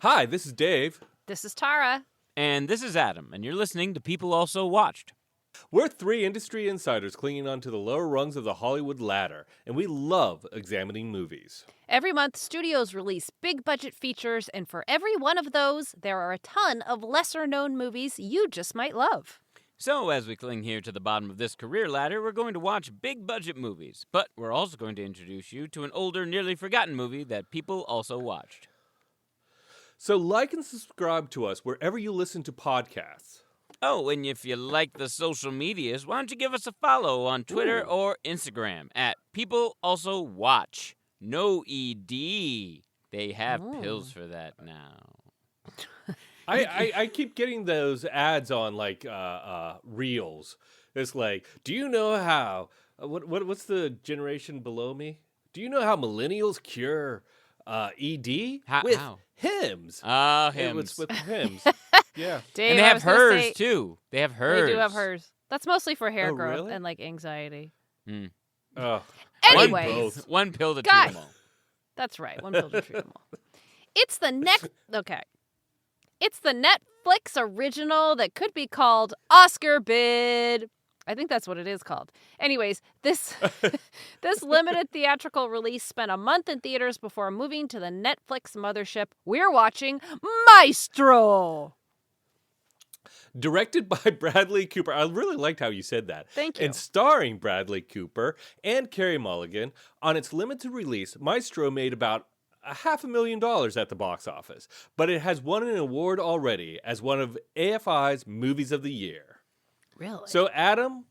Hi, this is Dave. This is Tara. And this is Adam, and you're listening to People Also Watched. We're three industry insiders clinging onto the lower rungs of the Hollywood ladder, and we love examining movies. Every month, studios release big-budget features, and for every one of those, there are a ton of lesser-known movies you just might love. So, as we cling here to the bottom of this career ladder, we're going to watch big-budget movies, but we're also going to introduce you to an older, nearly forgotten movie that people also watched. So like and subscribe to us wherever you listen to podcasts. Oh, and if you like the social medias, why don't you give us a follow on Twitter or Instagram at People Also Watch. No ED. They have pills for that now. I keep getting those ads on like Reels. It's like, do you know how? What's the generation below me? Do you know how millennials cure ED with hymns? Hymns. It was with hymns. Yeah. Dave, And they have hers too. They have hers. They do have hers. That's mostly for hair growth really? and like anxiety. Anyways, one pill to treat them all. That's right. One pill to treat them all. It's the Netflix original that could be called Oscar Bid. I think that's what it is called. Anyways, this limited theatrical release spent a month in theaters before moving to the Netflix Mothership. We're watching Maestro. Directed by Bradley Cooper. I really liked how you said that. Thank you. And starring Bradley Cooper and Carey Mulligan, on its limited release, Maestro made about $500,000 at the box office. But it has won an award already as one of AFI's Movies of the Year. Really? So, Adam,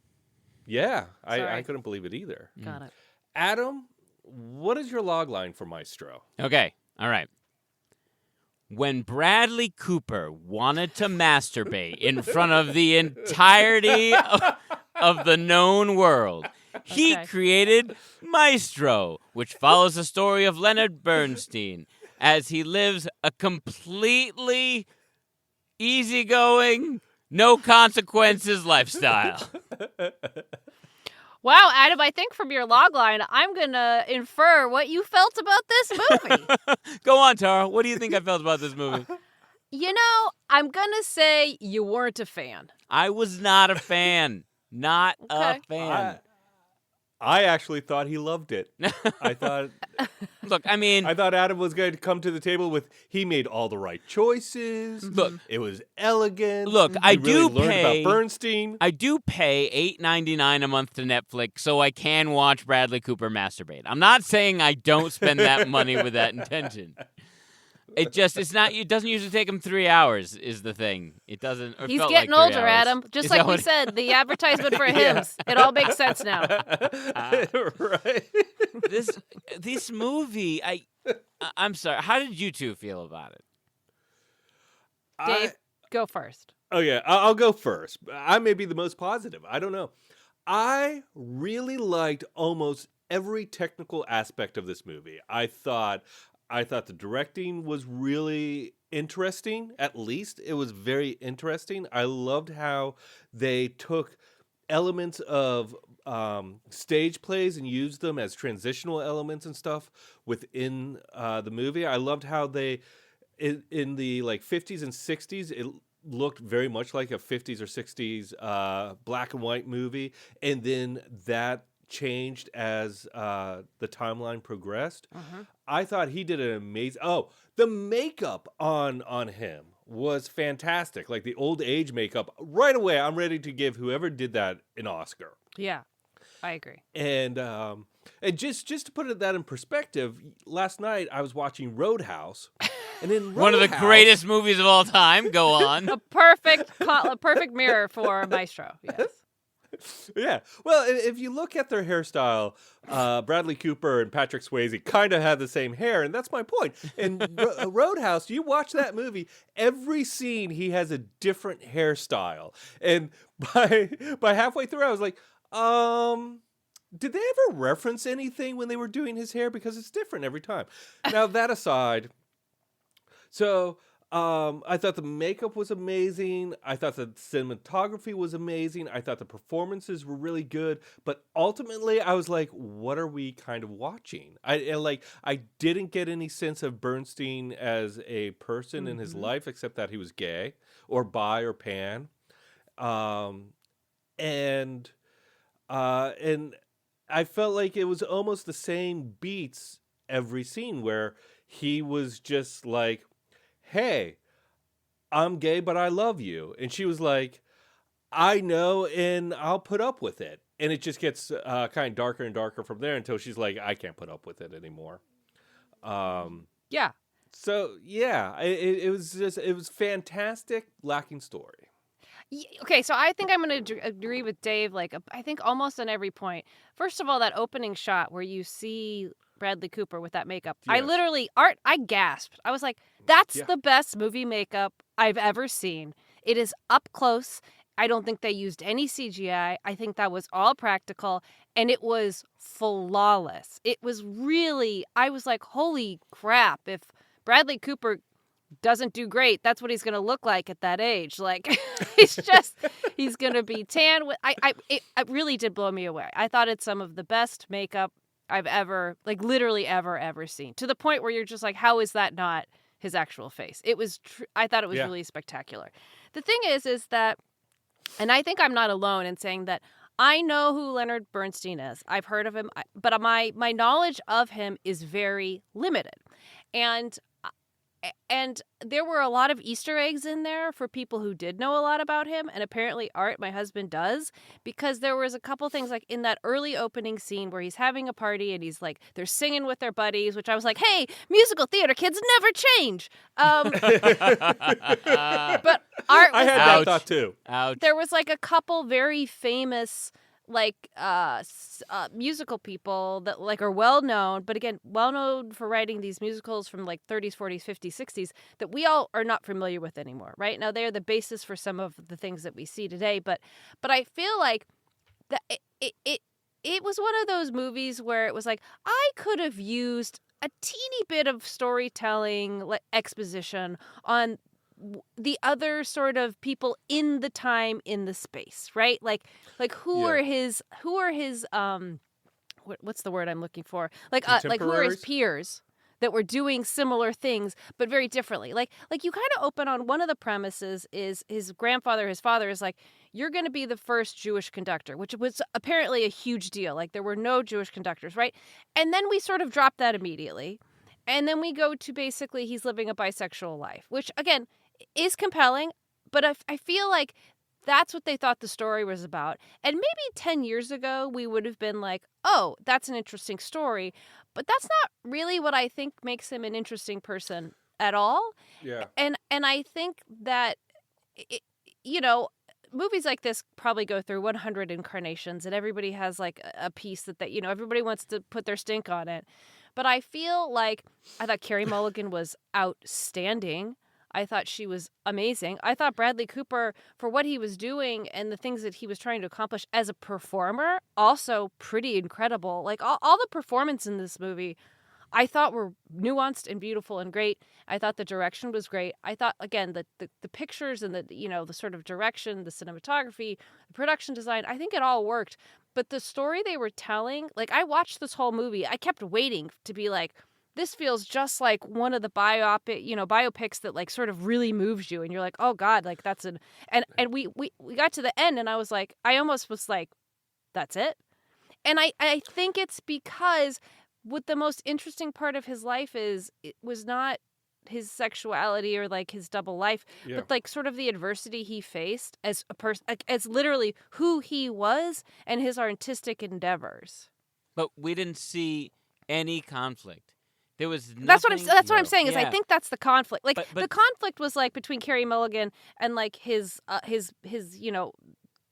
I couldn't believe it either. Got it. Adam, what is your log line for Maestro? Okay, all right. When Bradley Cooper wanted to masturbate in front of the entirety of the known world, he created Maestro, which follows the story of Leonard Bernstein as he lives a completely easygoing, no consequences lifestyle. Wow, Adam, I think from your logline, I'm going to infer what you felt about this movie. Go on, Tara. What do you think I felt about this movie? You know, I'm going to say you weren't a fan. I was not a fan. Not a fan. I actually thought he loved it. I thought Adam was going to come to the table with, he made all the right choices. Look, it was elegant. Look, I learned about Bernstein. I do pay $8.99 a month to Netflix so I can watch Bradley Cooper masturbate. I'm not saying I don't spend that money with that intention. It doesn't usually take him 3 hours is the thing. It doesn't. He's getting older, Adam. Just like we said, the advertisement for hymns. It all makes sense now. Right. This movie, I'm sorry. How did you two feel about it? Dave, go first. Oh, yeah. I'll go first. I may be the most positive. I don't know. I really liked almost every technical aspect of this movie. I thought the directing was really interesting. At least it was very interesting. I loved how they took elements of stage plays and used them as transitional elements and stuff within the movie. I loved how they, in the 50s and 60s, it looked very much like a 50s or 60s black and white movie. And then that changed as the timeline progressed. I thought he did an amazing... Oh, the makeup on him was fantastic. Like the old age makeup. Right away, I'm ready to give whoever did that an Oscar. Yeah, I agree. And just to put that in perspective, last night I was watching Roadhouse. And in one of the greatest movies of all time. Go on. A perfect mirror for Maestro, yes. Yeah. Well, if you look at their hairstyle, Bradley Cooper and Patrick Swayze kind of have the same hair, and that's my point. In Roadhouse, you watch that movie, every scene he has a different hairstyle. And by halfway through, I was like, did they ever reference anything when they were doing his hair? Because it's different every time. Now, that aside, so I thought the makeup was amazing. I thought the cinematography was amazing. I thought the performances were really good. But ultimately, I was like, what are we kind of watching? I didn't get any sense of Bernstein as a person in his life, except that he was gay or bi or pan. Um, and and I felt like it was almost the same beats every scene where he was just like, hey, I'm gay, but I love you. And she was like, I know, and I'll put up with it. And it just gets kind of darker and darker from there until she's like, I can't put up with it anymore. Yeah. So, yeah, it was fantastic, lacking story. Okay, so I think I'm going to agree with Dave, like, I think almost on every point. First of all, that opening shot where you see Bradley Cooper with that makeup. Yes. I literally, I gasped. I was like, that's the best movie makeup I've ever seen. It is up close. I don't think they used any CGI. I think that was all practical, and it was flawless. It was really, I was like, holy crap, if Bradley Cooper doesn't do great, that's what he's going to look like at that age. Like, he's going to be tan. It really did blow me away. I thought it's some of the best makeup I've ever, like, literally ever seen, to the point where you're just like, how is that not his actual face? It was, I thought it was really spectacular. The thing is that, and I think I'm not alone in saying that I know who Leonard Bernstein is. I've heard of him, but my knowledge of him is very limited. And there were a lot of Easter eggs in there for people who did know a lot about him. And apparently Art, my husband, does, because there was a couple things like in that early opening scene where he's having a party and he's like, they're singing with their buddies, which I was like, hey, musical theater kids never change. But Art I had that thought too. Ouch. There was like a couple very famous like musical people that like are well known, but again, well known for writing these musicals from like 30s, 40s, 50s, 60s that we all are not familiar with anymore. Right now, they are the basis for some of the things that we see today. But I feel like that it was one of those movies where it was like I could have used a teeny bit of storytelling, like exposition on the other sort of people in the time, in the space, right? Like who are his what's the word I'm looking for? Like who are his peers that were doing similar things but very differently? Like you kind of open on one of the premises is his father is like, you're going to be the first Jewish conductor, which was apparently a huge deal. Like there were no Jewish conductors, right? And then we sort of drop that immediately. And then we go to basically he's living a bisexual life, which again is compelling, but I feel like that's what they thought the story was about. And maybe 10 years ago, we would have been like, oh, that's an interesting story. But that's not really what I think makes him an interesting person at all. Yeah. And I think that, movies like this probably go through 100 incarnations, and everybody has like a piece that everybody wants to put their stink on it. But I feel like I thought Carey Mulligan was outstanding. I thought she was amazing. I thought Bradley Cooper, for what he was doing and the things that he was trying to accomplish as a performer, also pretty incredible. Like all the performance in this movie, I thought were nuanced and beautiful and great. I thought the direction was great. I thought, again, the pictures and the sort of direction, the cinematography, the production design, I think it all worked. But the story they were telling, like I watched this whole movie, I kept waiting to be like, this feels just like one of the biopics that like sort of really moves you, and you're like, oh God, like that's and we got to the end, and I was like, I almost was like, that's it. And I think it's because what the most interesting part of his life is, it was not his sexuality or like his double life, but like sort of the adversity he faced as a person, like, as literally who he was and his artistic endeavors. But we didn't see any conflict. There was nothing. That's what I'm saying. Is I think that's the conflict. Like but the conflict was like between Carey Mulligan and like his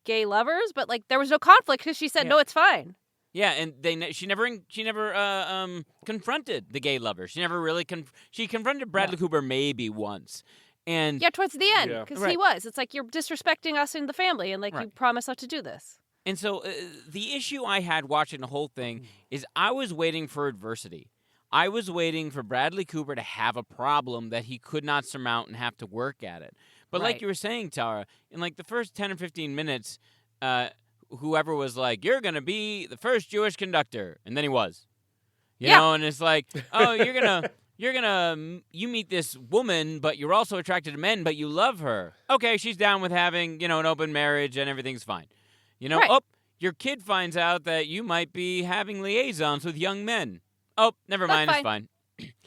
gay lovers, but like there was no conflict because she said no, it's fine. Yeah, and she never confronted the gay lover. She never really she confronted Bradley Cooper maybe once. And towards the end, because he was. It's like, you're disrespecting us in the family, and like you promised not to do this. And so the issue I had watching the whole thing is I was waiting for adversity. I was waiting for Bradley Cooper to have a problem that he could not surmount and have to work at it. But like you were saying, Tara, in like the first 10 or 15 minutes, whoever was like, "You're going to be the first Jewish conductor." And then he was. You know, and it's like, "Oh, you meet this woman, but you're also attracted to men, but you love her. Okay, she's down with having, an open marriage and everything's fine." Oh, your kid finds out that you might be having liaisons with young men. Oh, never mind, it's fine.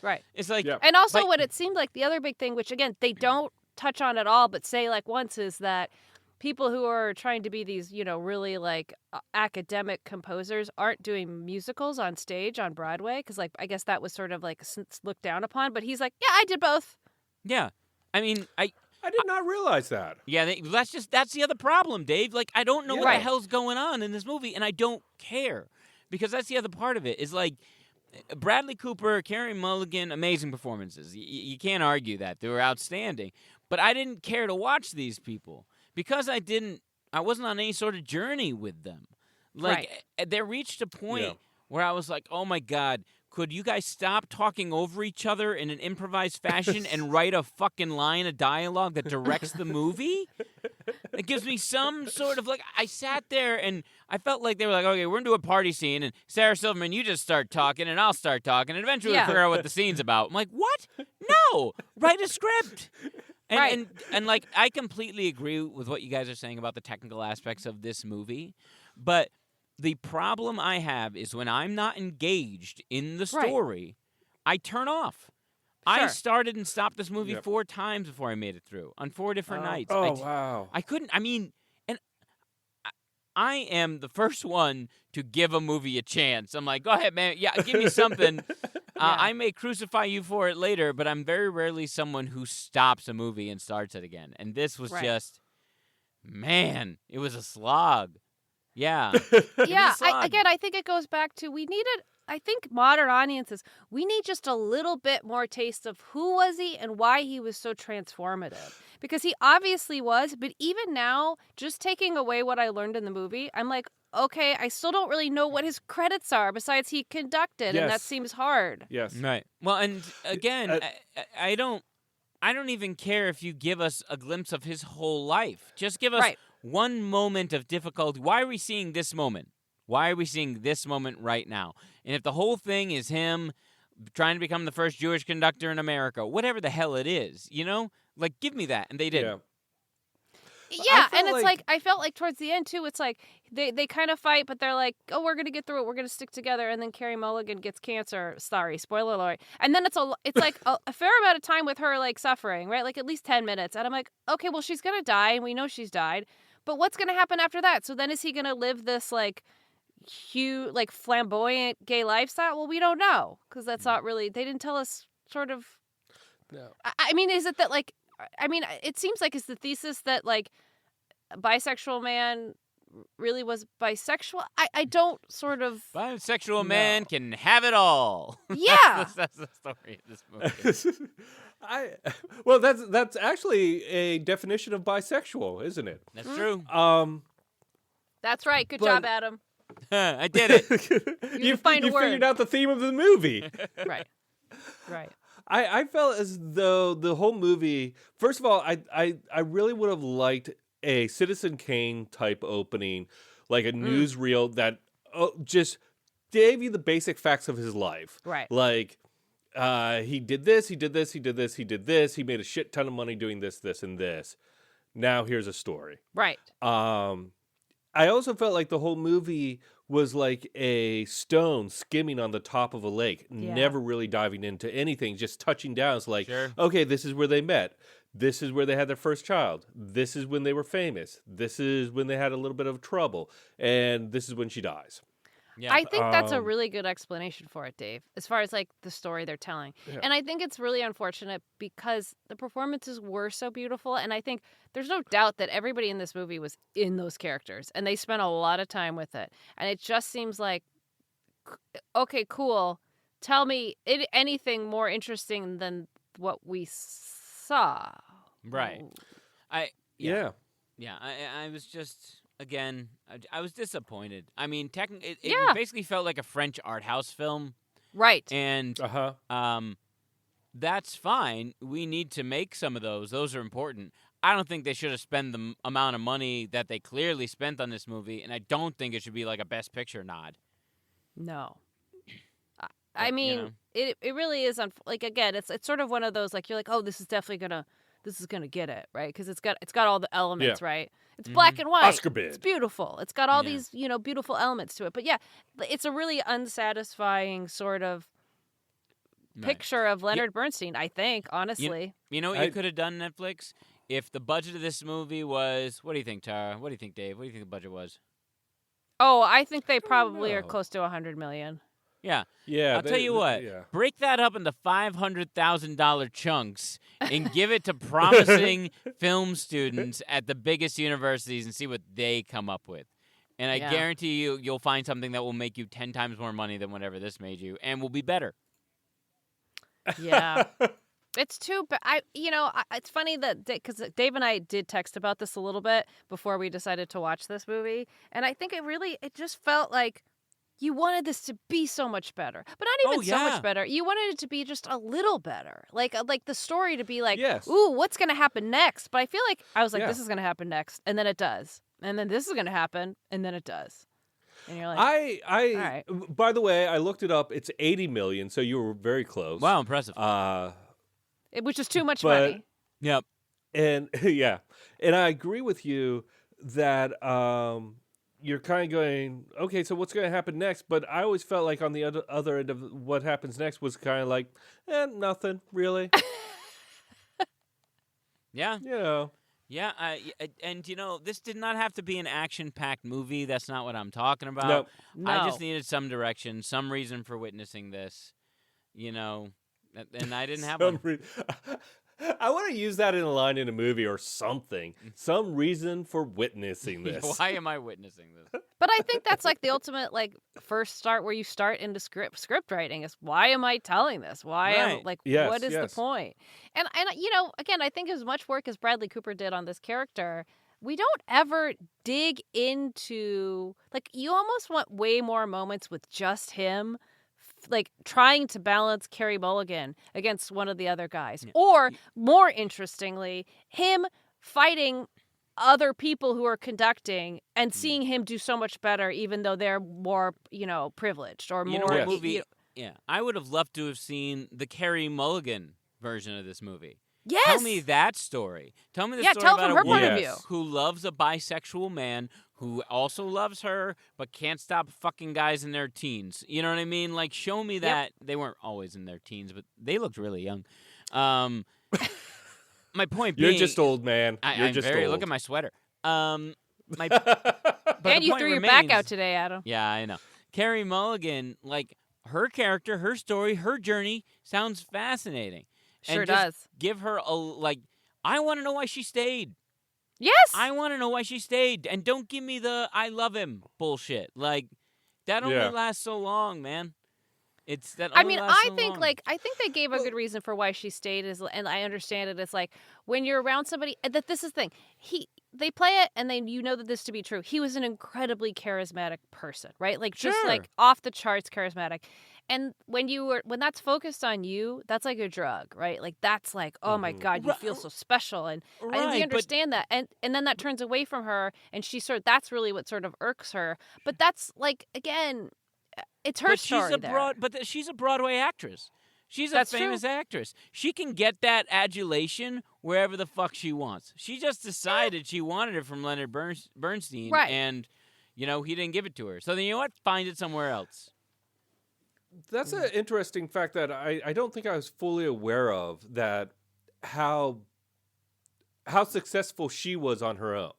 Right. It's like, and also what it seemed like the other big thing, which again, they don't touch on at all, but say like once, is that people who are trying to be these, really like academic composers aren't doing musicals on stage on Broadway. Because like, I guess that was sort of like looked down upon, but he's like, yeah, I did both. Yeah. I mean, I did not realize that. Yeah, that's the other problem, Dave. Like, I don't know what the hell's going on in this movie, and I don't care. Because that's the other part of it, is like, Bradley Cooper, Carey Mulligan, amazing performances. You can't argue that. They were outstanding. But I didn't care to watch these people. Because I wasn't on any sort of journey with them. Like, they reached a point where I was like, oh my God, could you guys stop talking over each other in an improvised fashion and write a fucking line of dialogue that directs the movie? It gives me some sort of, like, I sat there and I felt like they were like, okay, we're going to do a party scene, and Sarah Silverman, you just start talking, and I'll start talking, and eventually we'll figure out what the scene's about. I'm like, what? No! Write a script! And like, I completely agree with what you guys are saying about the technical aspects of this movie, but the problem I have is when I'm not engaged in the story, I turn off. I started and stopped this movie 4 times before I made it through, on 4 different nights. Wow. I couldn't, and I am the first one to give a movie a chance. I'm like, go ahead, man. Yeah, give me something. I may crucify you for it later, but I'm very rarely someone who stops a movie and starts it again. And this was just, man, it was a slog. Yeah. Yeah, I think it goes back to I think modern audiences, we need just a little bit more taste of who was he and why he was so transformative. Because he obviously was, but even now, just taking away what I learned in the movie, I'm like, okay, I still don't really know what his credits are besides he conducted, and that seems hard. Yes. Right. Well, and again, I don't even care if you give us a glimpse of his whole life. Just give us one moment of difficulty. Why are we seeing this moment? Why are we seeing this moment right now? And if the whole thing is him trying to become the first Jewish conductor in America, whatever the hell it is, like, give me that. And they didn't. Yeah, and it's like I felt like towards the end, too, it's like they kind of fight, but they're like, oh, we're going to get through it. We're going to stick together. And then Carey Mulligan gets cancer. Sorry, spoiler alert. And then it's like a fair amount of time with her, like, suffering, right? Like, at least 10 minutes. And I'm like, okay, well, she's going to die, and we know she's died. But what's going to happen after that? So then is he going to live this, like, huge, like, flamboyant gay lifestyle? Well, we don't know, because that's not really, they didn't tell us sort of. No. I mean, is it that, like, it seems like it's the thesis that, like, a bisexual man really was bisexual. I don't sort of. Bisexual man can have it all. Yeah. that's the story of this movie. Well, that's actually a definition of bisexual, isn't it? That's true. That's right. Good job, Adam. I did it. You figured out the theme of the movie. Right. I felt as though the whole movie, first of all, I really would have liked a Citizen Kane type opening, like a newsreel that just gave you the basic facts of his life. Right. Like, he did this, he did this, he did this, he did this, he made a shit ton of money doing this, this, and this. Now here's a story. Right. I also felt like the whole movie was like a stone skimming on the top of a lake, never really diving into anything, just touching down. It's like, okay, this is where they met. This is where they had their first child. This is when they were famous. This is when they had a little bit of trouble. And this is when she dies. Yeah. I think that's a really good explanation for it, Dave, as far as like the story they're telling. Yeah. And I think it's really unfortunate because the performances were so beautiful. And I think there's no doubt that everybody in this movie was in those characters and they spent a lot of time with it. And it just seems like, okay, cool. Tell me anything more interesting than what we saw. Right. Yeah. I was just... Again, I was disappointed. I mean, it basically felt like a French art house film. Right. And Uh-huh. that's fine. We need to make some of those. Those are important. I don't think they should have spent the amount of money that they clearly spent on this movie, and I don't think it should be like a Best Picture nod. No. But, I mean, it really is like again, it's sort of one of those like you're like, "Oh, this is gonna get it," right? Cuz it's got all the elements, right? It's black and white. Oscar bid. It's beautiful. It's got all Yeah. these, beautiful elements to it. But yeah, it's a really unsatisfying sort of picture of Leonard Bernstein, I think, honestly. You know what you could have done, Netflix? If the budget of this movie was, what do you think, Tara? What do you think, Dave? What do you think the budget was? Oh, I think they probably are close to $100 million. Yeah. Yeah. I'll tell you what. Yeah. Break that up into $500,000 chunks and give it to promising film students at the biggest universities and see what they come up with. And I guarantee you'll find something that will make you 10 times more money than whatever this made you and will be better. Yeah. It's too bad. It's funny that because Dave and I did text about this a little bit before we decided to watch this movie, and I think it just felt like you wanted this to be so much better, but not even so much better. You wanted it to be just a little better, like the story to be like, ooh, what's gonna happen next? But I feel like I was like, this is gonna happen next, and then it does, and then this is gonna happen, and then it does. And you're like, all right. By the way, I looked it up. It's 80 million, so you were very close. Wow, impressive. Which is too much money. Yep. And and I agree with you that you're kind of going, okay, so what's going to happen next? But I always felt like on the other end of what happens next was kind of like, nothing really. Yeah. Yeah, and this did not have to be an action-packed movie. That's not what I'm talking about. No. I just needed some direction, some reason for witnessing this, and I didn't have one. I want to use that in a line in a movie or something. Some reason for witnessing this. Why am I witnessing this? But I think that's like the ultimate first start where you start into script writing is why am I telling this? Why am what is the point? And again, I think as much work as Bradley Cooper did on this character, we don't ever dig into you almost want way more moments with just him trying to balance Carey Mulligan against one of the other guys. Yeah. Or, more interestingly, him fighting other people who are conducting and seeing him do so much better even though they're more, privileged or more... What movie? Yeah, I would have loved to have seen the Carey Mulligan version of this movie. Yes! Tell me that story. Tell me the story tell about from her point woman of view. who loves a bisexual man who also loves her but can't stop fucking guys in their teens. You know what I mean? Show me that. They weren't always in their teens, but they looked really young. My point being... You're just old, man. I'm just very, old. Look at my sweater. And you threw your back out today, Adam. Yeah, I know. Carey Mulligan, her character, her story, her journey sounds fascinating. Sure and does. Give her I want to know why she stayed. Yes. I want to know why she stayed, and don't give me the "I love him" bullshit. That only lasts so long, man. It's that. I mean, I think long. I think they gave a good reason for why she stayed, and I understand it. It's when you're around somebody that this is the thing. They play it, and you know that this to be true. He was an incredibly charismatic person, right? Just off the charts charismatic. And when that's focused on you, that's like a drug, right? That's oh my God, you feel so special, and we understand that, and then that turns away from her, and that's really what sort of irks her. But that's again, it's her story there. But she's a Broadway actress. She's a famous actress. She can get that adulation wherever the fuck she wants. She just decided she wanted it from Leonard Bernstein, right? And he didn't give it to her. So then find it somewhere else. That's an interesting fact that I don't think I was fully aware of, that how successful she was on her own.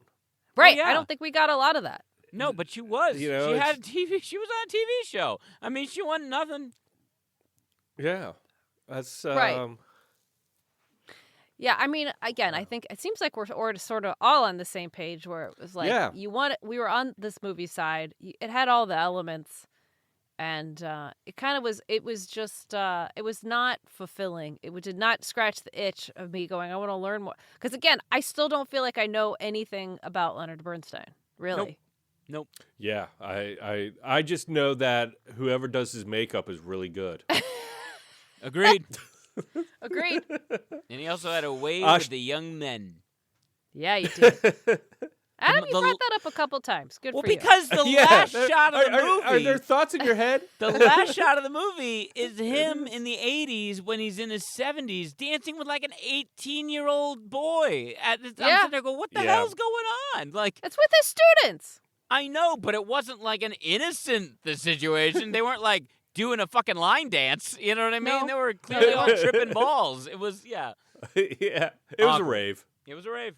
Right. I don't think we got a lot of that. No, but she was. She had a TV. She was on a TV show. I mean, she won nothing. Yeah. That's right. Yeah, I mean, again, I think it seems like we're sort of all on the same page where it was we were on this movie side. It had all the elements. And it was not fulfilling. It did not scratch the itch of me going, I want to learn more. Because again, I still don't feel like I know anything about Leonard Bernstein, really. Nope. Yeah, I just know that whoever does his makeup is really good. Agreed. Agreed. And he also had a wave Uh, with the young men. Yeah, you did. Adam, you the- brought that up a couple times. Good Well, for you. because the last shot of the movie... Are there thoughts in your head? The last shot of the movie is him in the 80s when he's in his 70s dancing with like an 18-year-old boy. I'm sitting there going, what the hell's going on? Like, It's with his students. I know, but it wasn't like an innocent situation. They weren't like doing a fucking line dance. You know what I mean? No. They were clearly all tripping balls. It was, yeah. Yeah, it was a Awkward. rave. It was a rave.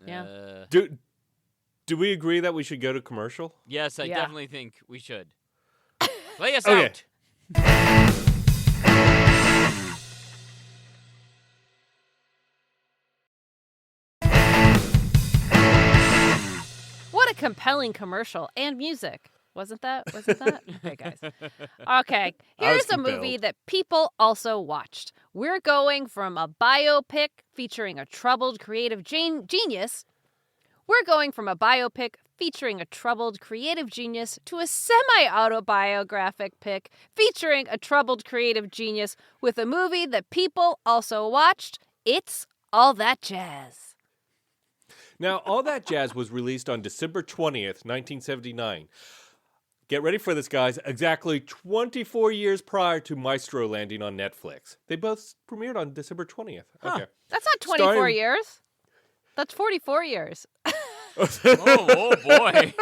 Yeah. Do we agree that we should go to commercial? Yes, I Yeah. definitely think we should. Play us Okay. out. What a compelling commercial and music. Wasn't that? Okay, guys. Okay, I was here's a movie compelled. that people also watched. We're going from a biopic featuring a troubled creative genius. We're going from a biopic featuring a troubled creative genius to a semi-autobiographic pic featuring a troubled creative genius with a movie that people also watched. It's All That Jazz. Now, All That Jazz was released on December 20th, 1979. Get ready for this, guys. Exactly 24 years prior to Maestro landing on Netflix. They both premiered on December 20th. Okay. That's not 24 Starring- years. That's 44 years. Oh boy.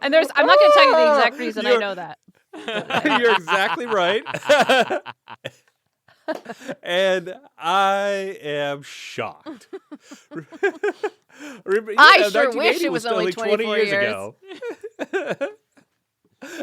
And I'm not going to tell you the exact reason I You're- know that. You're exactly right. And I am shocked. I sure wish it was only 20 24 years years. ago.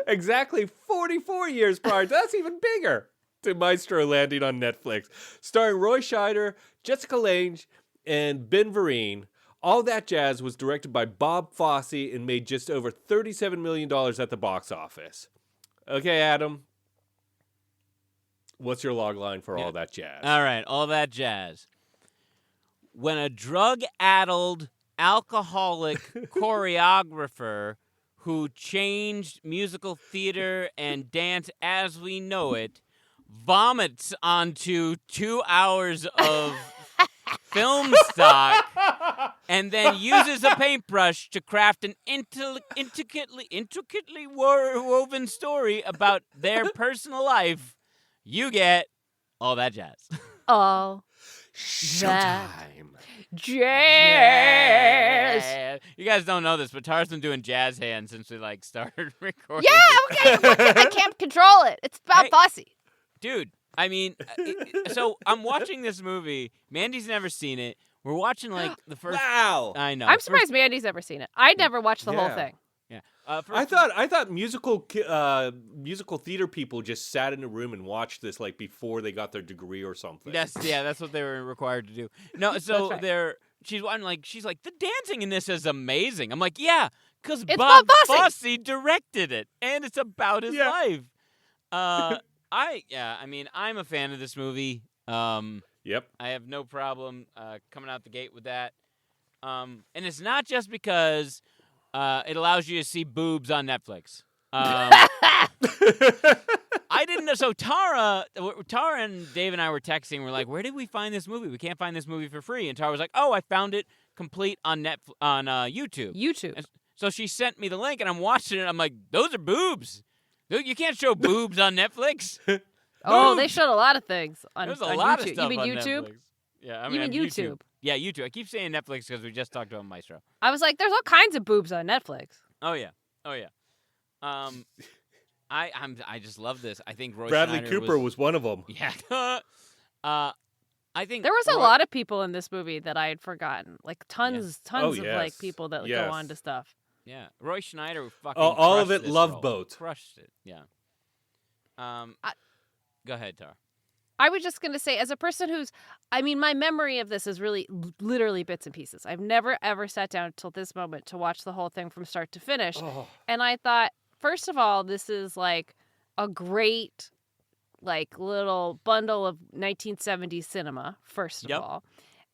Exactly 44 years prior. That's even bigger. To Maestro landing on Netflix. Starring Roy Scheider, Jessica Lange, and Ben Vereen. All That Jazz was directed by Bob Fosse and made just over $37 million at the box office. Okay, Adam. What's your log line for All That Jazz? All right, All That Jazz. When a drug-addled, alcoholic choreographer who changed musical theater and dance as we know it vomits onto 2 hours of film stock and then uses a paintbrush to craft an intricately woven story about their personal life, you get All That Jazz. All Showtime. Jazz. You guys don't know this, but Tara's been doing jazz hands since we started recording. Yeah, okay. I can't control it. It's Bob Hey. Fosse. Dude, I mean, so I'm watching this movie. Mandy's never seen it. We're watching the first. Wow. I know. I'm surprised Mandy's never seen it. I never watched the whole Yeah. thing. Yeah. I thought musical theater people just sat in a room and watched this before they got their degree or something. That's what they were required to do. No, so That's right. she's like the dancing in this is amazing. I'm like, yeah, because It's Bob Bob Fosse. Fosse directed it, and it's about his Yeah. life. I mean, I'm a fan of this movie. Yep. I have no problem coming out the gate with that. And it's not just because it allows you to see boobs on Netflix. I didn't know. So Tara and Dave and I were texting. We're like, "Where did we find this movie? We can't find this movie for free." And Tara was like, "Oh, I found it complete on YouTube." YouTube. And so she sent me the link, and I'm watching it. I'm like, "Those are boobs. Dude, you can't show boobs on Netflix." Oh, they showed a lot of things on, There's a on lot YouTube. of stuff You mean on YouTube? Netflix. Yeah, I You mean mean on YouTube? Yeah, YouTube. I keep saying Netflix because we just talked about Maestro. I was like, there's all kinds of boobs on Netflix. Oh yeah. I just love this. I think Roy Bradley Scheider Cooper was one of them. Yeah. I think There was a Roy- lot of people in this movie that I had forgotten. Like tons Oh, of yes. people that Yes. go on to stuff. Yeah, Roy Schneider fucking All of crushed it this Love role. Boat. Crushed it. Yeah. Go ahead, Tar. I was just going to say, as a person my memory of this is really literally bits and pieces. I've never, ever sat down till this moment to watch the whole thing from start to finish. Oh. And I thought, first of all, this is like a great, little bundle of 1970s cinema, first of Yep. all.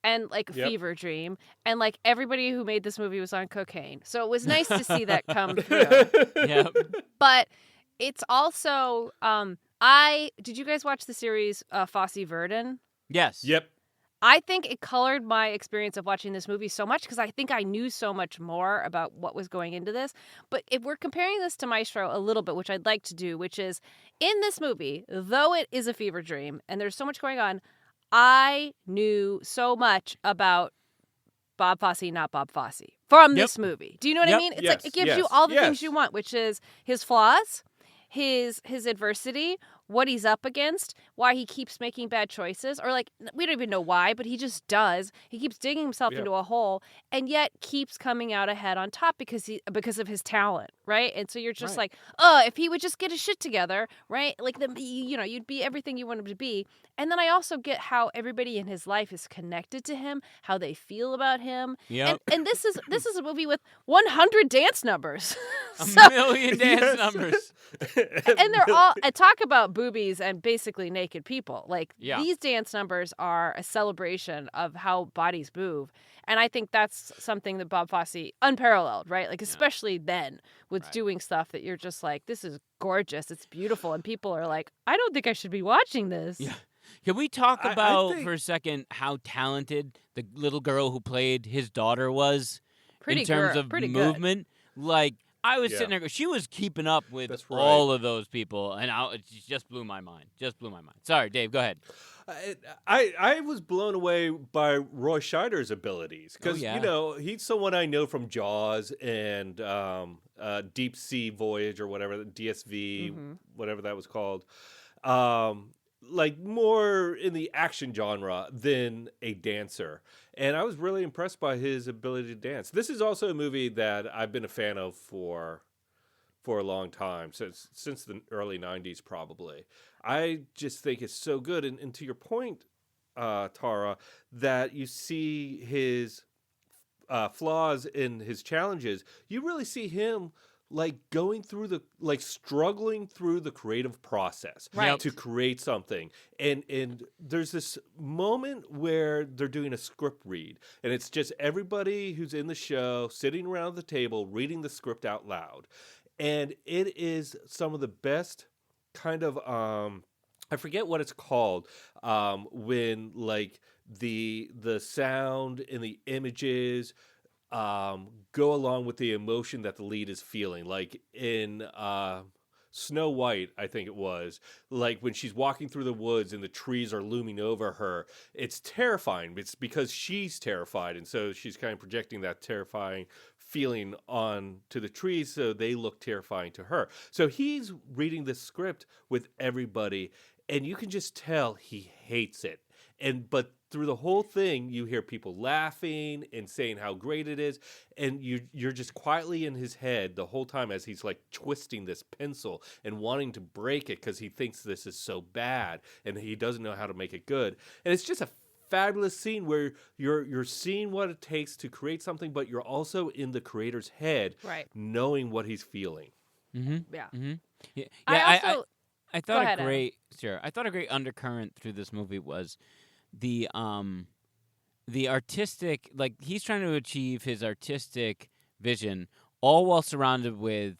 and like fever dream, and like everybody who made this movie was on cocaine. So it was nice to see that come through. Yep. But it's also did you guys watch the series Fosse Verdon? Yes. Yep. I think it colored my experience of watching this movie so much because I think I knew so much more about what was going into this. But if we're comparing this to Maestro a little bit, which I'd like to do, which is in this movie, though it is a fever dream and there's so much going on, I knew so much about Bob Fosse, not Bob Fosse, from this movie. Do you know what I mean? It's like it gives you all the things you want, which is his flaws, his adversity, what he's up against, why he keeps making bad choices, or like we don't even know why, but he just does. He keeps digging himself into a hole, and yet keeps coming out ahead on top because of his talent, right? And so you're just like, if he would just get his shit together, right? Like you'd be everything you want him to be. And then I also get how everybody in his life is connected to him, how they feel about him. Yep. And this is a movie with 100 dance numbers. A million dance numbers. And they're all talk about boobies and basically naked people. Like these dance numbers are a celebration of how bodies move. And I think that's something that Bob Fosse unparalleled, right? Like especially then with doing stuff that you're just like, this is gorgeous, it's beautiful, and people are like, I don't think I should be watching this. Yeah. Can we talk about for a second how talented the little girl who played his daughter was in terms of movement? Good. Like I was sitting there, she was keeping up with all of those people, and it just blew my mind. Sorry, Dave, go ahead. I was blown away by Roy Scheider's abilities because he's someone I know from Jaws and Deep Sea Voyage or whatever, DSV, whatever that was called. Like more in the action genre than a dancer. And I was really impressed by his ability to dance. This is also a movie that I've been a fan of for a long time, since the early 90s probably. I just think it's so good. And to your point, Tara, that you see his flaws in his challenges, you really see him like struggling through the creative process to create something. And there's this moment where they're doing a script read, and it's just everybody who's in the show sitting around the table reading the script out loud. And it is some of the best kind of I forget what it's called, when like the sound and the images go along with the emotion that the lead is feeling. Like in Snow White, I think it was, like when she's walking through the woods and the trees are looming over her, it's terrifying. It's because she's terrified, and so she's kind of projecting that terrifying feeling on to the trees, so they look terrifying to her. So he's reading the script with everybody, and you can just tell he hates it. But through the whole thing, you hear people laughing and saying how great it is, and you're just quietly in his head the whole time as he's like twisting this pencil and wanting to break it because he thinks this is so bad and he doesn't know how to make it good. And it's just a fabulous scene where you're seeing what it takes to create something, but you're also in the creator's head, knowing what he's feeling. Mm-hmm. Yeah. Mm-hmm. Yeah. I thought a great undercurrent through this movie was the artistic, like he's trying to achieve his artistic vision, all while surrounded with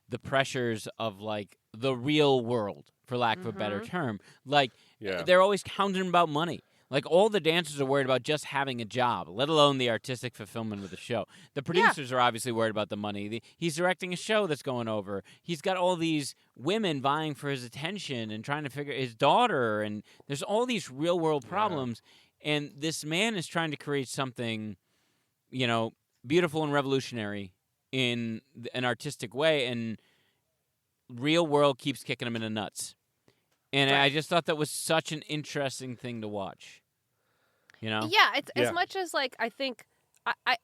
the pressures of like the real world, for lack of a better term. Like they're always counting about money. Like all the dancers are worried about just having a job, let alone the artistic fulfillment of the show. The producers are obviously worried about the money. He's directing a show that's going over. He's got all these women vying for his attention and trying to figure his daughter, and there's all these real world problems. And this man is trying to create something, beautiful and revolutionary in an artistic way, and real world keeps kicking him in the nuts. And I just thought that was such an interesting thing to watch. Yeah, it's as much as like I think I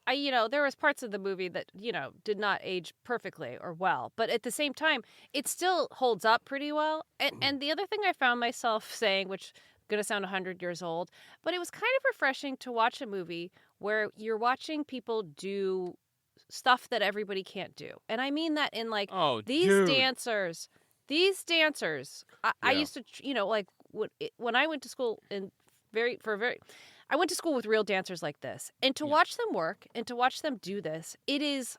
there was parts of the movie that did not age perfectly or well, but at the same time it still holds up pretty well. And the other thing I found myself saying, which is going to sound 100 years old, but it was kind of refreshing to watch a movie where you're watching people do stuff that everybody can't do. And I mean that in like dancers. These dancers, I used to, like when I went to school I went to school with real dancers like this, and to watch them work and to watch them do this, it is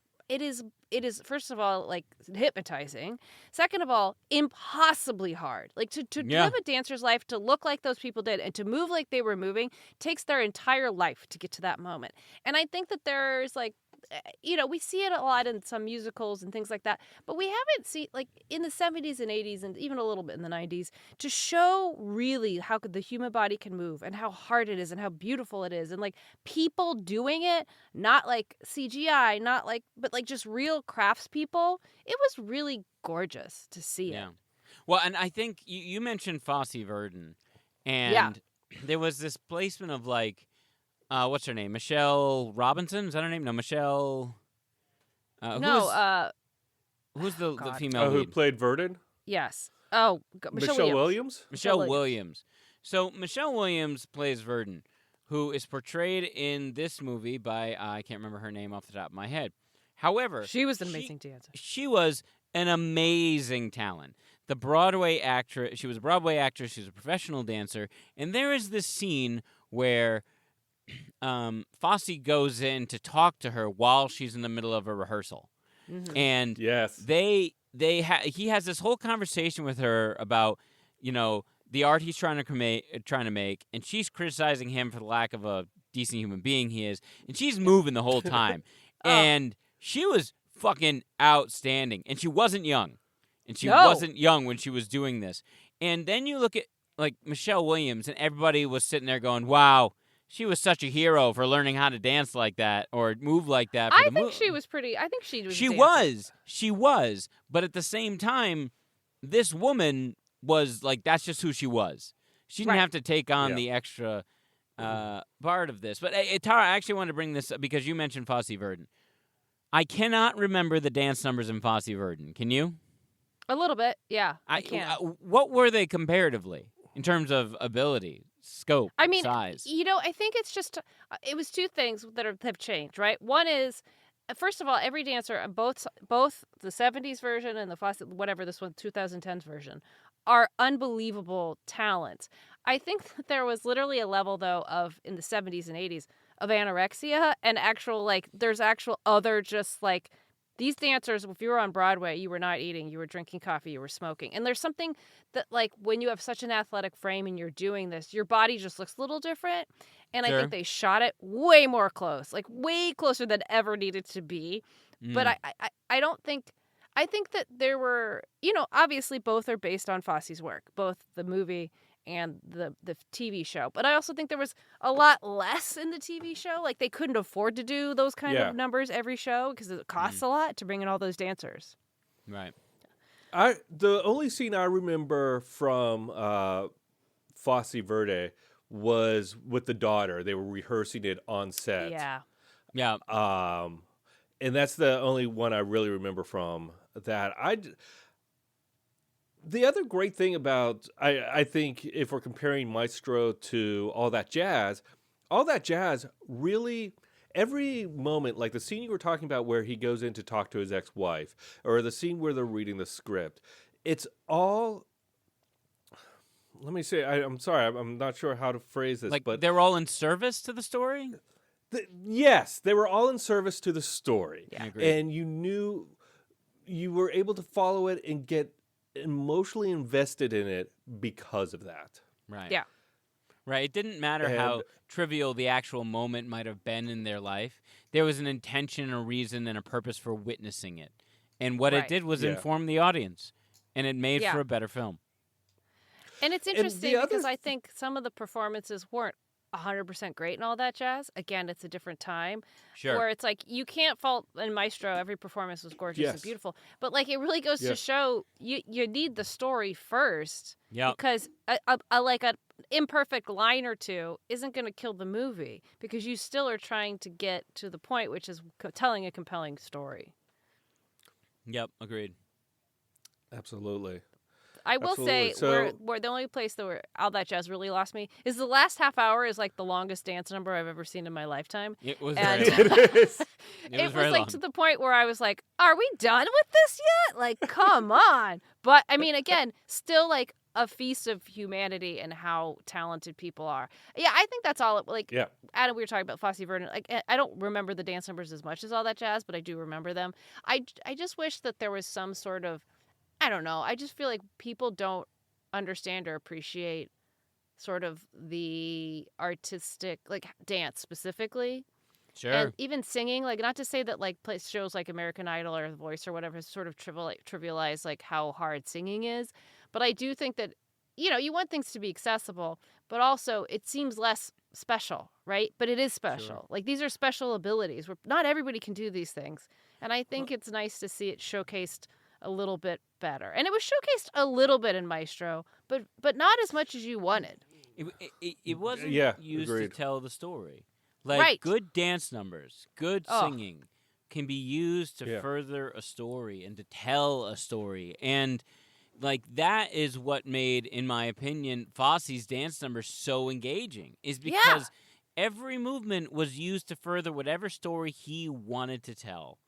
first of all like hypnotizing. Second of all, impossibly hard. Like to live a dancer's life, to look like those people did, and to move like they were moving takes their entire life to get to that moment. And I think that there's like, we see it a lot in some musicals and things like that, but we haven't seen, like, in the 70s and 80s and even a little bit in the 90s, to show really how the human body can move and how hard it is and how beautiful it is, and like people doing it, not like CGI, but like just real craftspeople. It was really gorgeous to see it. Well, and I think you mentioned Fosse Verdon, and there was this placement of like, what's her name? Michelle Robinson? Is that her name? No, Michelle. Who's the female who lead? played Verdon? Yes. Michelle Williams? Michelle Williams. So Michelle Williams plays Verdon, who is portrayed in this movie by, I can't remember her name off the top of my head. However, she was an amazing dancer. She was an amazing talent. The Broadway actress. She was a Broadway actress. She was a professional dancer. And there is this scene where Fosse goes in to talk to her while she's in the middle of a rehearsal, and he has this whole conversation with her about the art he's trying to make, and she's criticizing him for the lack of a decent human being he is, and she's moving the whole time, and she was fucking outstanding, and she wasn't young, wasn't young when she was doing this, and then you look at like Michelle Williams, and everybody was sitting there going, "Wow. She was such a hero for learning how to dance like that or move like that." I think she was pretty. I think she was. She was. But at the same time, this woman was like, that's just who she was. She didn't have to take on the extra part of this. But Tara, I actually want to bring this up because you mentioned Fosse Verdon. I cannot remember the dance numbers in Fosse Verdon. Can you? A little bit, yeah. I can. What were they comparatively in terms of ability? Scope, size. I think it's just, it was two things that have changed, right? One is, first of all, every dancer, both the 70s version and the Fosse, whatever this one, 2010s version, are unbelievable talents. I think that there was literally a level, though, of, in the 70s and 80s, of anorexia and actual, like, there's actual other just, like, these dancers, if you were on Broadway, you were not eating, you were drinking coffee, you were smoking. And there's something that, like, when you have such an athletic frame and you're doing this, your body just looks a little different. And I think they shot it way more close, like way closer than ever needed to be. But I don't think, I think that there were, obviously both are based on Fosse's work, both the movie and the TV show. But I also think there was a lot less in the TV show. Like, they couldn't afford to do those kind of numbers every show because it costs a lot to bring in all those dancers. Right. The only scene I remember from Fosse Verde was with the daughter. They were rehearsing it on set. Yeah. And that's the only one I really remember from that. The other great thing about, I think, if we're comparing Maestro to All That Jazz really, every moment, like the scene you were talking about where he goes in to talk to his ex-wife, or the scene where they're reading the script, it's all, let me say, I'm sorry, I'm not sure how to phrase this. But they're all in service to the story? Yes, they were all in service to the story. Yeah. And you were able to follow it and get emotionally invested in it because of that. Right. Yeah. Right. It didn't matter how trivial the actual moment might have been in their life. There was an intention, a reason, and a purpose for witnessing it. And what it did was inform the audience. And it made for a better film. And it's interesting because I think some of the performances weren't 100% great and All That Jazz. Again, it's a different time. Sure. Where it's like, you can't fault in Maestro. Every performance was gorgeous and beautiful. But like, it really goes to show you need the story first. Yeah. Because an imperfect line or two isn't going to kill the movie because you still are trying to get to the point, which is telling a compelling story. Yep. Agreed. Absolutely. I will say, where the only place that All That Jazz really lost me is the last half hour is like the longest dance number I've ever seen in my lifetime. It was and very long. It was like to the point where I was like, are we done with this yet? Like, come on. But I mean, again, still like a feast of humanity and how talented people are. Yeah, I think that's all. Like, Yeah. Adam, we were talking about Fosse Verdon. Like, I don't remember the dance numbers as much as all that jazz, but I do remember them. I just wish that there was some sort of, I don't know. I just feel like people don't understand or appreciate sort of the artistic, like dance specifically. Sure. And even singing, like, not to say that like shows like American Idol or The Voice or whatever has sort of trivialized like how hard singing is, but I do think that, you know, you want things to be accessible, but also it seems less special, right? But it is special. Sure. Like, these are special abilities where not everybody can do these things, and I think it's nice to see it showcased a little bit better. And it was showcased a little bit in Maestro, but not as much as you wanted. It wasn't used agreed. to tell the story. Like, Right. good dance numbers, good Oh. singing can be used to further a story and to tell a story. And, like, that is what made, in my opinion, Fosse's dance numbers so engaging, is because every movement was used to further whatever story he wanted to tell.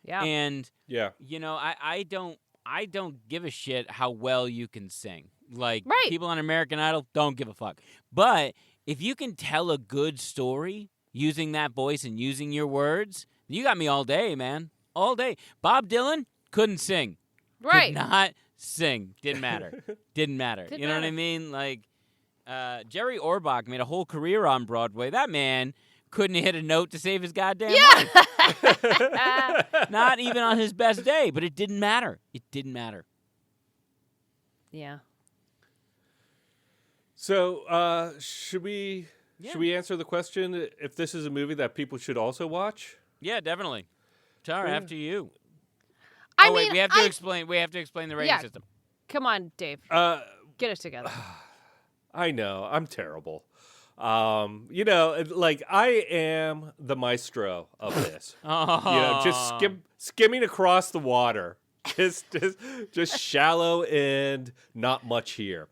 Yeah. And, Yeah. you know, I don't give a shit how well you can sing. Like, Right. people on American Idol don't give a fuck. But if you can tell a good story using that voice and using your words, you got me all day, man. All day. Bob Dylan couldn't sing. Right. Could not sing. Didn't matter. Didn't matter. Didn't You know what I matter. mean? Like, Jerry Orbach made a whole career on Broadway. That man couldn't hit a note to save his goddamn life. Not even on his best day, but it didn't matter. It didn't matter. Yeah. So, should we Yeah. answer the question if this is a movie that people should also watch? Yeah, definitely. Tara, Yeah. after you. I oh wait, mean, we have to explain. We have to explain the rating Yeah. system. Come on, Dave. Get it together. I know I'm terrible. You know, like I am the maestro of this. Oh, You know, just skimming across the water, just shallow and not much here.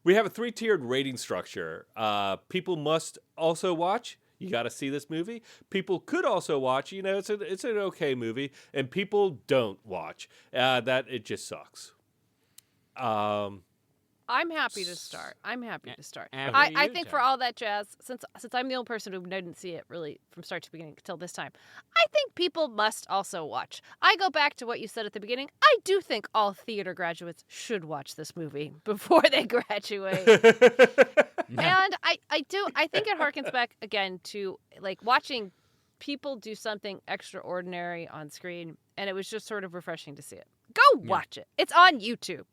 We have a 3-tiered rating structure. People must also watch. You got to see this movie. People could also watch. You know, it's an okay movie, and people don't watch. That it just sucks. I'm happy to start. After I you, think for Tara. all that jazz, since I'm the only person who didn't see it really from start to beginning until this time, I think people must also watch. I go back to what you said at the beginning. I do think all theater graduates should watch this movie before they graduate. And I think it harkens back again to like watching people do something extraordinary on screen, and it was just sort of refreshing to see it. Go watch it. It's on YouTube.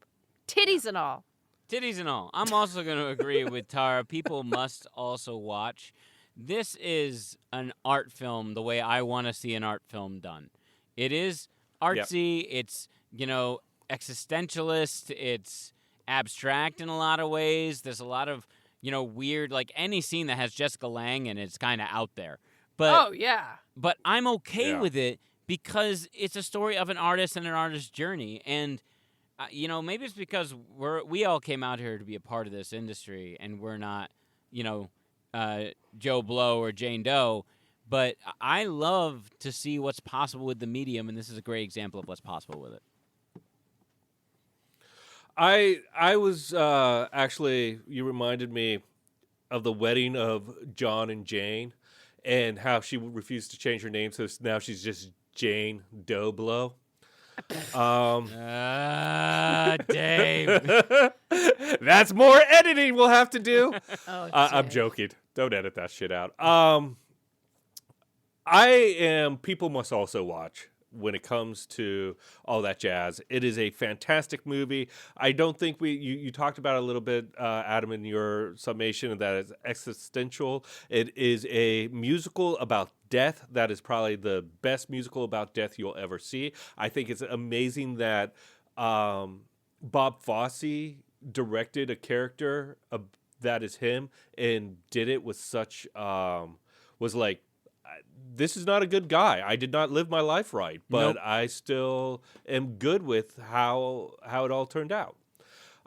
Titties and all. Titties and all. I'm also going to agree with Tara. People must also watch. This is an art film the way I want to see an art film done. It is artsy. It's, you know, existentialist. It's abstract in a lot of ways. There's a lot of, you know, weird, like any scene that has Jessica Lange in it's kind of out there. But, Oh yeah. But I'm okay Yeah. with it because it's a story of an artist and an artist's journey. And you know, maybe it's because we all came out here to be a part of this industry, and we're not, you know, Joe Blow or Jane Doe. But I love to see what's possible with the medium, and this is a great example of what's possible with it. I was actually, you reminded me of the wedding of John and Jane, and how she refused to change her name, so now she's just Jane Doe Blow. Dave. That's more editing we'll have to do. Oh, I'm Dave. joking. Don't edit that shit out. People must also watch when it comes to all that jazz. It is a fantastic movie. I don't think you talked about it a little bit, Adam, in your summation, that it's existential. It is a musical about death that is probably the best musical about death you'll ever see. I think it's amazing that Bob Fosse directed a character that is him and did it with such was like, this is not a good guy. I did not live my life right, but Nope. I still am good with how it all turned out.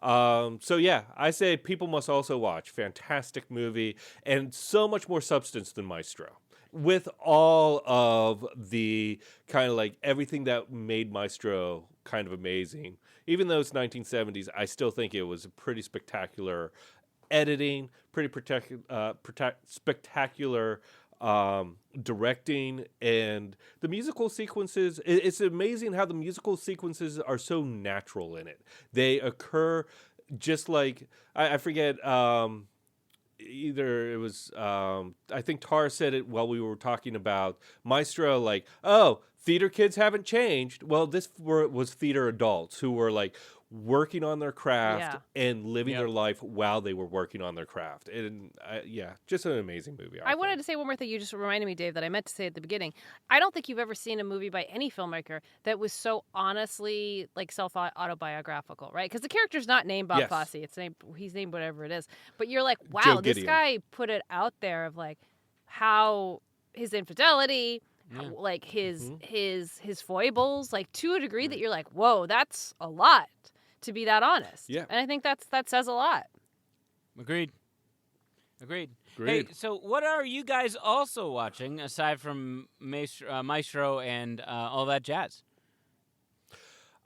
So yeah, I say people must also watch. Fantastic movie, and so much more substance than Maestro, with all of the kind of like everything that made Maestro kind of amazing. Even though it's 1970s, I still think it was a pretty spectacular editing, pretty spectacular directing, and the musical sequences. It's amazing how the musical sequences are so natural in it. They occur just like I forget. Either it was I think Tar said it while we were talking about Maestro, like, oh, theater kids haven't changed. Well, this was theater adults who were like working on their craft and living their life while they were working on their craft. And just an amazing movie. I wanted to say one more thing. You just reminded me, Dave, that I meant to say at the beginning. I don't think you've ever seen a movie by any filmmaker that was so honestly like self-autobiographical, right? Because the character's not named Bob Fosse. He's named whatever it is. But you're like, wow, this guy put it out there of like how his infidelity, like his foibles, like to a degree that you're like, whoa, that's a lot to be that honest. Yeah. And I think that says a lot. Agreed. Hey, so what are you guys also watching aside from Maestro and all that jazz?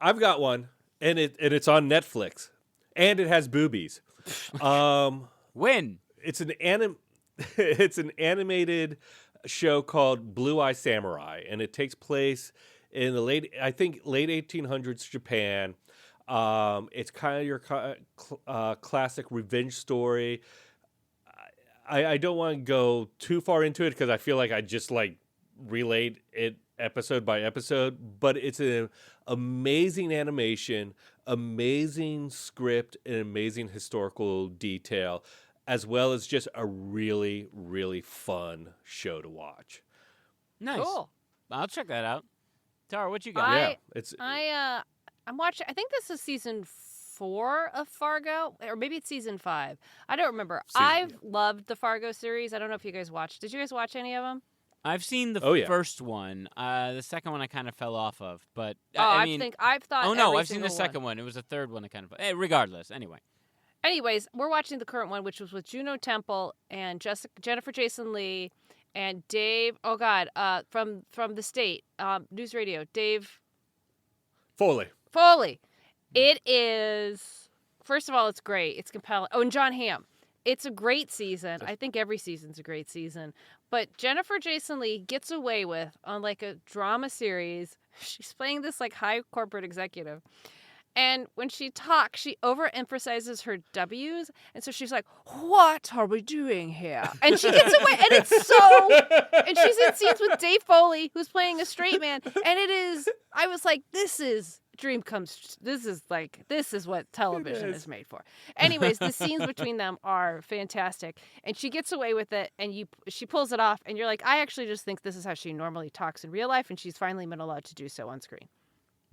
I've got one, and it's on Netflix, and it has boobies. When? It's an animated show called Blue Eye Samurai, and it takes place in the late 1800s Japan. It's kind of your classic revenge story. I don't want to go too far into it because I feel like I just like relayed it episode by episode, but it's an amazing animation, amazing script, and amazing historical detail, as well as just a really, really fun show to watch. Nice. Cool. I'll check that out. Tara, what you got? I'm watching. I think this is season 4 of Fargo, or maybe it's season 5. I don't remember. I've loved the Fargo series. I don't know if you guys watched. Did you guys watch any of them? I've seen the first one. The second one I kind of fell off of, but I've thought. Oh no, I've seen the second one. It was the third one I kind of. Regardless, anyway. Anyways, we're watching the current one, which was with Juno Temple and Jennifer Jason Leigh and Dave. Oh God, from the state news radio, Dave Foley. It is, first of all, it's great. It's compelling. Oh, and John Hamm. It's a great season. I think every season's a great season. But Jennifer Jason Leigh gets away with, on like a drama series, she's playing this like high corporate executive. And when she talks, she overemphasizes her W's. And so she's like, what are we doing here? And she gets away. And it's so... And she's in scenes with Dave Foley, who's playing a straight man. And it is... I was like, this is... Dream comes... This is what television is made for. Anyways, the scenes between them are fantastic. And she gets away with it. And she pulls it off. And you're like, I actually just think this is how she normally talks in real life. And she's finally been allowed to do so on screen.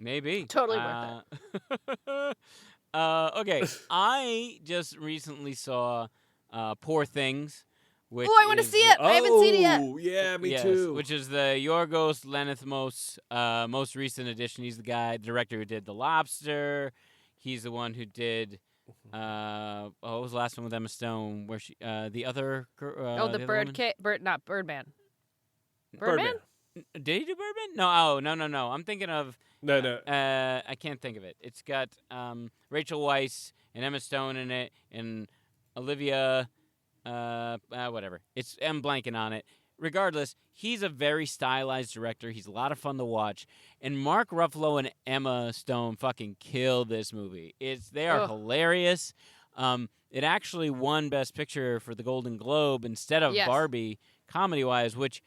Maybe. Totally worth it. Okay, I just recently saw Poor Things. Oh, I want to see it. I haven't seen it yet. Oh, yeah, me too. Which is the Yorgos Lanthimos most recent edition. He's the director who did The Lobster. He's the one who did... what was the last one with Emma Stone? Where she... the other... the not Birdman. Birdman? Did he do Birdman? No. I'm thinking of... No. I can't think of it. It's got Rachel Weisz and Emma Stone in it, and Olivia, whatever. I'm blanking on it. Regardless, he's a very stylized director. He's a lot of fun to watch. And Mark Ruffalo and Emma Stone fucking killed this movie. They are hilarious. It actually won Best Picture for the Golden Globe instead of Barbie, comedy-wise, which...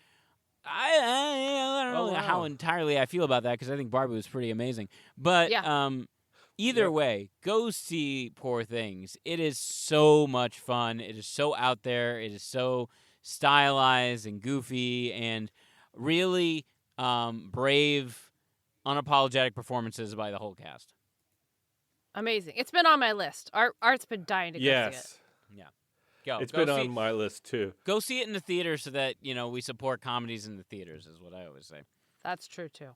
I don't know how entirely I feel about that because I think Barbie was pretty amazing. But either way, go see Poor Things. It is so much fun. It is so out there. It is so stylized and goofy and really brave, unapologetic performances by the whole cast. Amazing. It's been on my list. Art's been dying to go see it. Yeah. Go. It's been on my list, too. Go see it in the theater so that, we support comedies in the theaters, is what I always say. That's true, too.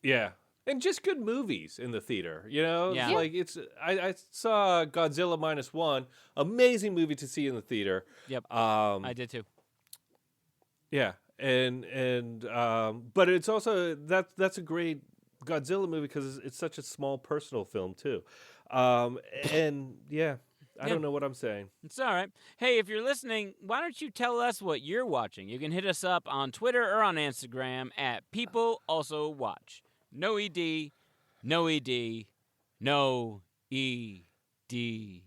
Yeah. And just good movies in the theater, Yeah. Like, I saw Godzilla -1, amazing movie to see in the theater. Yep. I did, too. Yeah. And but it's also, that's a great Godzilla movie because it's such a small personal film too. And yeah, I don't know what I'm saying. It's all right. Hey, if you're listening, why don't you tell us what you're watching? You can hit us up on Twitter or on Instagram at People Also Watch. No ED, no ED, no ED.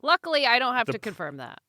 Luckily, I don't have to confirm that.